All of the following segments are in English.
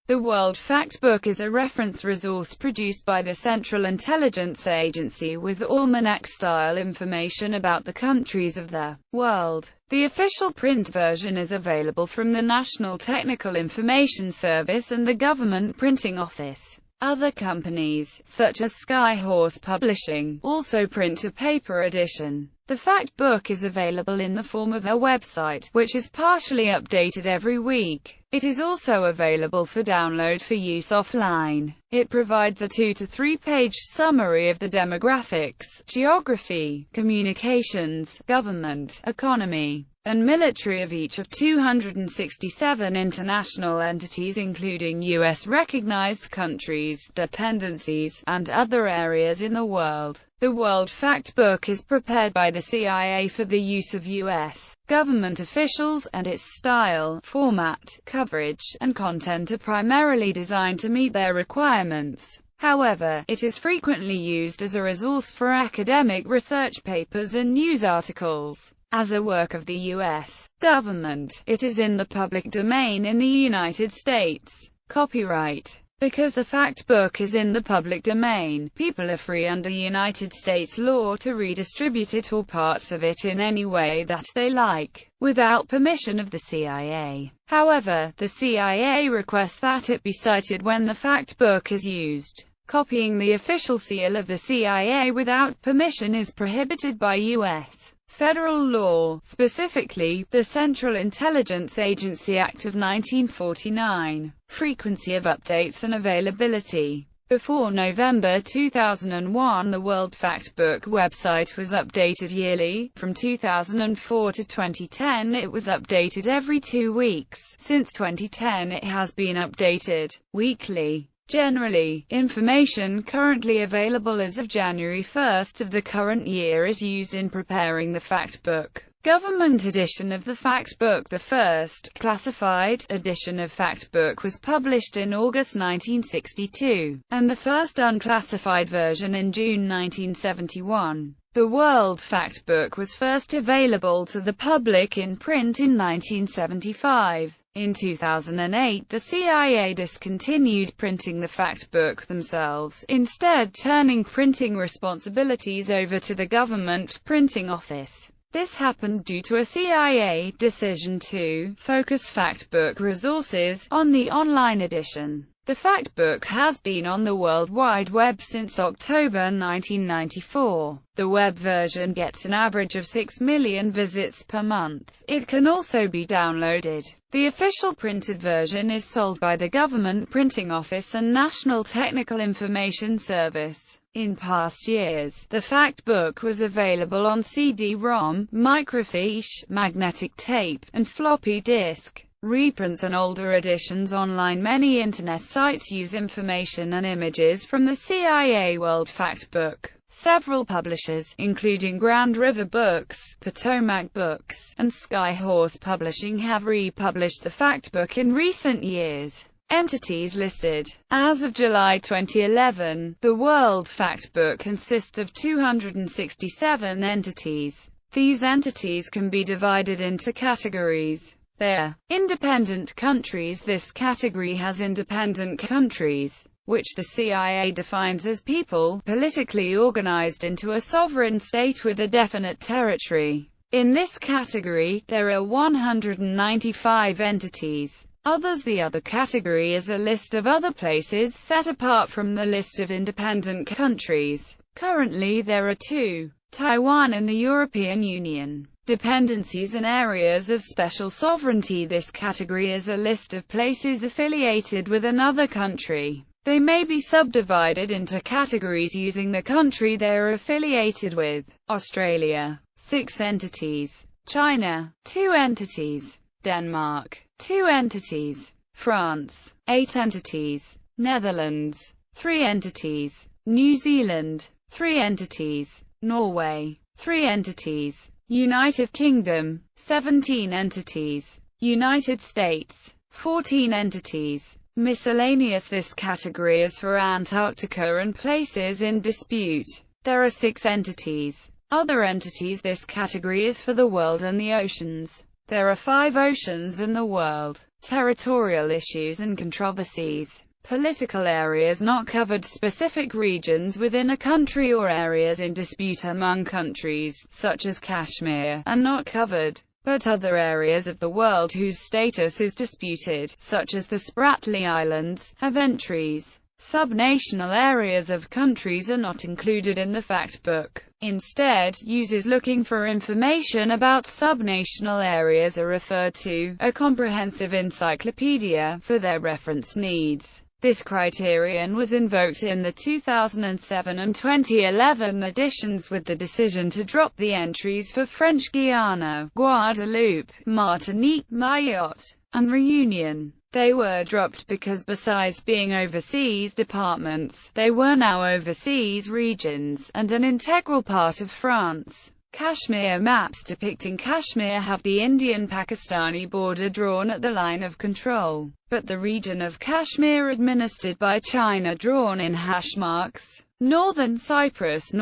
The World Factbook is a reference resource produced by the Central Intelligence Agency with almanac-style information about the countries of the world. The official print version is available from the National Technical Information Service and the Government Printing Office. Other companies, such as Skyhorse Publishing, also print a paper edition. The fact book is available in the form of a website, which is partially updated every week. It is also available for download for use offline. It provides a 2 to 3 page summary of the demographics, geography, communications, government, economy, and military of each of 267 international entities including US-recognized countries, dependencies, and other areas in the world. The World Factbook is prepared by the CIA for the use of U.S. government officials, and its style, format, coverage, and content are primarily designed to meet their requirements. However, it is frequently used as a resource for academic research papers and news articles. As a work of the U.S. government, it is in the public domain in the United States. Copyright. Because the fact book is in the public domain, people are free under United States law to redistribute it or parts of it in any way that they like, without permission of the CIA. However, the CIA requests that it be cited when the fact book is used. Copying the official seal of the CIA without permission is prohibited by U.S. federal law, specifically, the Central Intelligence Agency Act of 1949. Frequency of updates and availability. Before November 2001, the World Factbook website was updated yearly. From 2004 to 2010, it was updated every 2 weeks. Since 2010, it has been updated weekly. Generally, information currently available as of January 1 of the current year is used in preparing the fact book. Government edition of the fact book. The first, classified, edition of fact book was published in August 1962, and the first unclassified version in June 1971. The World Factbook was first available to the public in print in 1975. In 2008, the CIA discontinued printing the fact book themselves, instead turning printing responsibilities over to the Government Printing Office. This happened due to a CIA decision to focus fact book resources on the online edition. The fact book has been on the World Wide Web since October 1994. The web version gets an average of 6 million visits per month. It can also be downloaded. The official printed version is sold by the Government Printing Office and National Technical Information Service. In past years, the fact book was available on CD-ROM, microfiche, magnetic tape, and floppy disk. Reprints and older editions online. Many internet sites use information and images from the CIA World Factbook. Several publishers, including Grand River Books, Potomac Books, and Skyhorse Publishing, have republished the factbook in recent years. Entities listed. As of July 2011, the World Factbook consists of 267 entities. These entities can be divided into categories. They're independent countries. This category has independent countries, which the CIA defines as people politically organized into a sovereign state with a definite territory. In this category, there are 195 entities. Others. The other category is a list of other places set apart from the list of independent countries. Currently there are 2, Taiwan and the European Union. Dependencies and areas of special sovereignty. This category is a list of places affiliated with another country. They may be subdivided into categories using the country they are affiliated with. Australia, 6 entities. China, 2 entities. Denmark, 2 entities. France, 8 entities. Netherlands, 3 entities. New Zealand, 3 entities. Norway, 3 entities. United Kingdom, 17 entities. United States, 14 entities. Miscellaneous. This category is for Antarctica and places in dispute. There are 6 entities. Other entities. This category is for the world and the oceans. There are 5 oceans in the world. Territorial issues and controversies. Political areas not covered. Specific regions within a country or areas in dispute among countries, such as Kashmir, are not covered. But other areas of the world whose status is disputed, such as the Spratly Islands, have entries. Subnational areas of countries are not included in the fact book. Instead, users looking for information about subnational areas are referred to a comprehensive encyclopedia for their reference needs. This criterion was invoked in the 2007 and 2011 editions with the decision to drop the entries for French Guiana, Guadeloupe, Martinique, Mayotte, and Réunion. They were dropped because besides being overseas departments, they were now overseas regions, and an integral part of France. Kashmir maps depicting Kashmir have the Indian-Pakistani border drawn at the line of control, but the region of Kashmir administered by China drawn in hash marks. Northern Cyprus,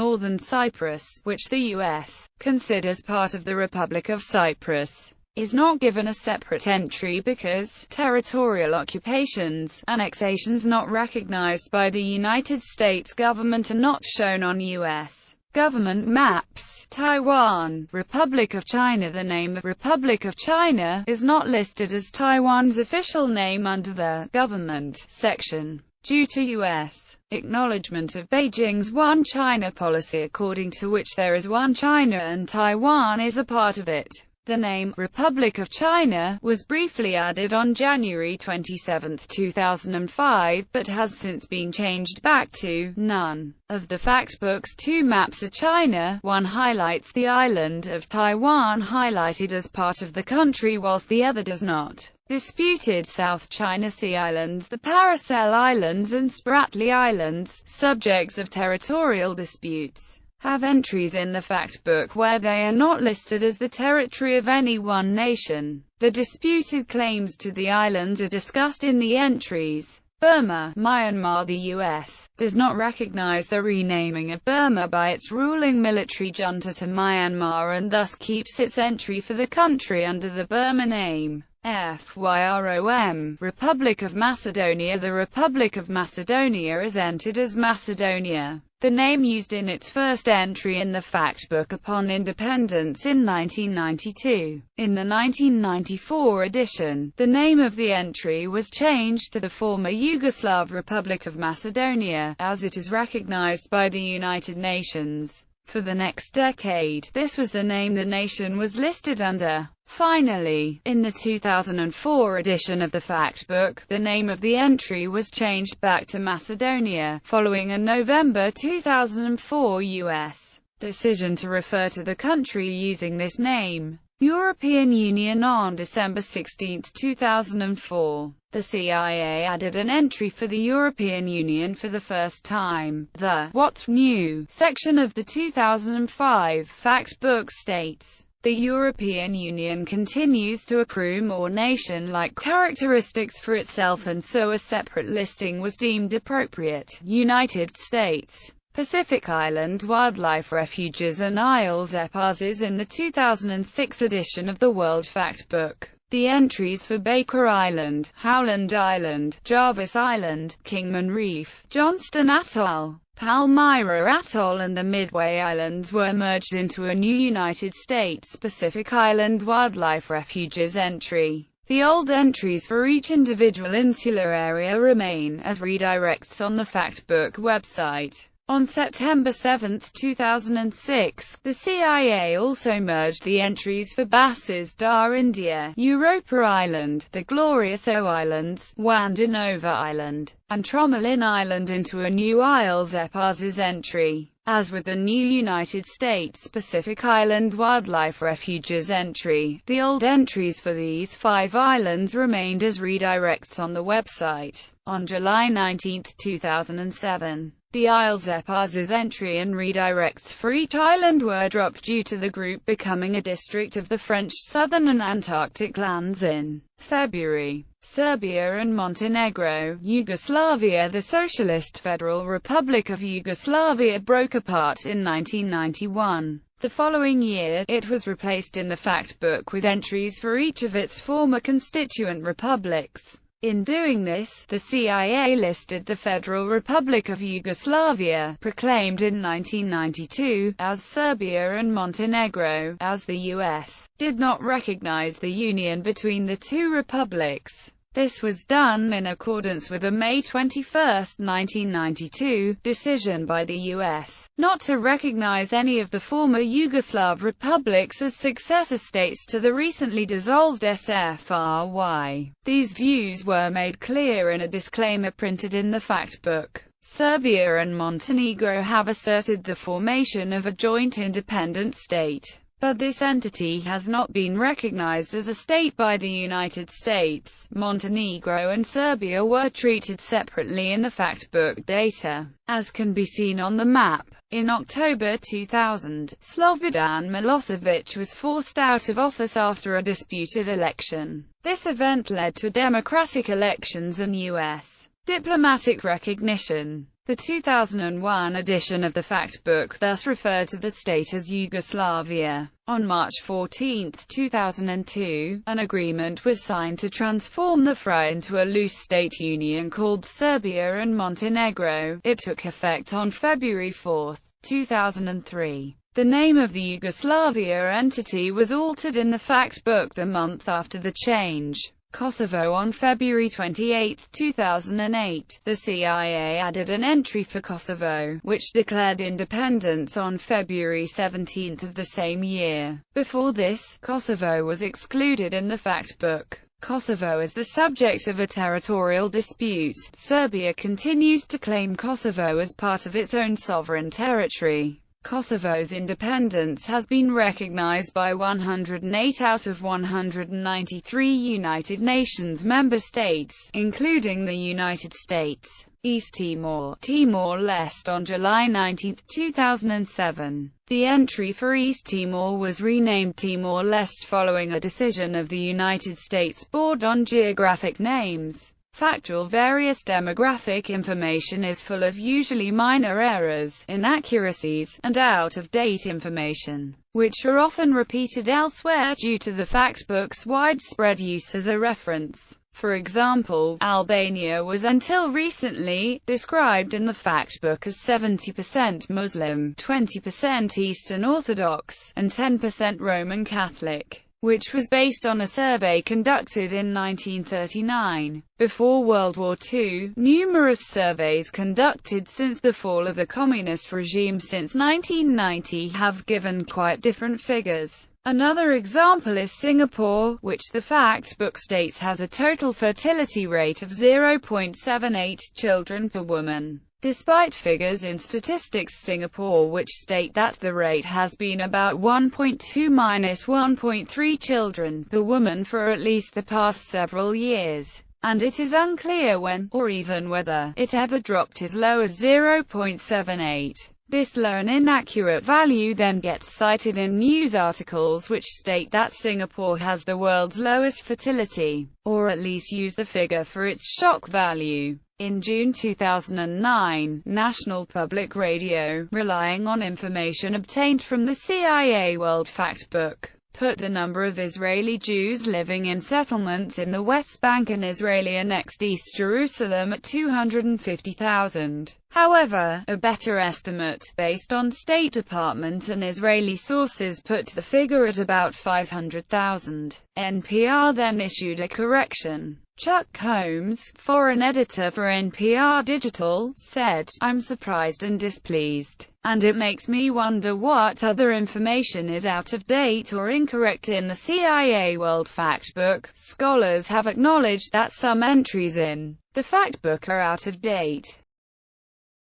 which the U.S. considers part of the Republic of Cyprus, is not given a separate entry because territorial occupations, annexations not recognized by the United States government are not shown on U.S. government maps. Taiwan, Republic of China. The name Republic of China is not listed as Taiwan's official name under the government section, due to U.S. acknowledgement of Beijing's One China policy, according to which there is one China and Taiwan is a part of it. The name Republic of China was briefly added on January 27, 2005, but has since been changed back to none. Of the factbook's two maps of China, one highlights the island of Taiwan highlighted as part of the country whilst the other does not. Disputed South China Sea Islands, the Paracel Islands and Spratly Islands, subjects of territorial disputes, have entries in the fact book where they are not listed as the territory of any one nation. The disputed claims to the islands are discussed in the entries. Burma Myanmar. The U.S. does not recognize the renaming of Burma by its ruling military junta to Myanmar and thus keeps its entry for the country under the Burma name. Fyrom, Republic of Macedonia. The Republic of Macedonia is entered as Macedonia, the name used in its first entry in the fact book upon independence in 1992. In the 1994 edition, the name of the entry was changed to the former Yugoslav Republic of Macedonia, as it is recognized by the United Nations. For the next decade, this was the name the nation was listed under. Finally, in the 2004 edition of the fact book, the name of the entry was changed back to Macedonia, following a November 2004 U.S. decision to refer to the country using this name. European Union. On December 16, 2004, the CIA added an entry for the European Union for the first time. The What's New section of the 2005 fact book states, the European Union continues to accrue more nation-like characteristics for itself and so a separate listing was deemed appropriate. United States Pacific Island wildlife refuges and Isles Epazes. In the 2006 edition of the World Factbook, the entries for Baker Island, Howland Island, Jarvis Island, Kingman Reef, Johnston Atoll, Palmyra Atoll and the Midway Islands were merged into a new United States Pacific Island wildlife refuges entry. The old entries for each individual insular area remain as redirects on the Factbook website. On September 7, 2006, the CIA also merged the entries for Bass's Dar India, Europa Island, the Glorious O Islands, Wandanova Island, and Tromelin Island into a new Isles Epazes entry. As with the new United States Pacific Island Wildlife Refuges entry, the old entries for these 5 islands remained as redirects on the website. On July 19, 2007, the Isles Epazes entry and redirects for each island were dropped due to the group becoming a district of the French Southern and Antarctic lands in February. Serbia and Montenegro, Yugoslavia. The Socialist Federal Republic of Yugoslavia broke apart in 1991. The following year, it was replaced in the fact book with entries for each of its former constituent republics. In doing this, the CIA listed the Federal Republic of Yugoslavia, proclaimed in 1992, as Serbia and Montenegro, as the U.S. did not recognize the union between the two republics. This was done in accordance with a May 21, 1992, decision by the U.S. not to recognize any of the former Yugoslav republics as successor states to the recently dissolved SFRY. These views were made clear in a disclaimer printed in the fact book. Serbia and Montenegro have asserted the formation of a joint independent state, but this entity has not been recognized as a state by the United States. Montenegro and Serbia were treated separately in the fact book data, as can be seen on the map. In October 2000, Slobodan Milosevic was forced out of office after a disputed election. This event led to democratic elections and U.S. diplomatic recognition. The 2001 edition of the fact book thus referred to the state as Yugoslavia. On March 14, 2002, an agreement was signed to transform the FRY into a loose state union called Serbia and Montenegro. It took effect on February 4, 2003. The name of the Yugoslavia entity was altered in the fact book the month after the change. Kosovo. On February 28, 2008, the CIA added an entry for Kosovo, which declared independence on February 17 of the same year. Before this, Kosovo was excluded in the fact book. Kosovo is the subject of a territorial dispute. Serbia continues to claim Kosovo as part of its own sovereign territory. Kosovo's independence has been recognized by 108 out of 193 United Nations member states, including the United States. East Timor, Timor-Leste. On July 19, 2007, the entry for East Timor was renamed Timor-Leste following a decision of the United States Board on Geographic Names. Factual. Various demographic information is full of usually minor errors, inaccuracies, and out-of-date information, which are often repeated elsewhere due to the fact book's widespread use as a reference. For example, Albania was until recently described in the fact book as 70% Muslim, 20% Eastern Orthodox, and 10% Roman Catholic, which was based on a survey conducted in 1939. Before World War II, numerous surveys conducted since the fall of the communist regime since 1990 have given quite different figures. Another example is Singapore, which the fact book states has a total fertility rate of 0.78 children per woman. Despite figures in Statistics Singapore which state that the rate has been about 1.2–1.3 children per woman for at least the past several years, and it is unclear when, or even whether, it ever dropped as low as 0.78. This low and inaccurate value then gets cited in news articles which state that Singapore has the world's lowest fertility, or at least use the figure for its shock value. In June 2009, National Public Radio, relying on information obtained from the CIA World Factbook, put the number of Israeli Jews living in settlements in the West Bank and Israeli-annexed East Jerusalem at 250,000. However, a better estimate, based on State Department and Israeli sources, put the figure at about 500,000. NPR then issued a correction. Chuck Combs, foreign editor for NPR Digital, said, "I'm surprised and displeased, and it makes me wonder what other information is out of date or incorrect in the CIA World Factbook. Scholars have acknowledged that some entries in the Factbook are out of date.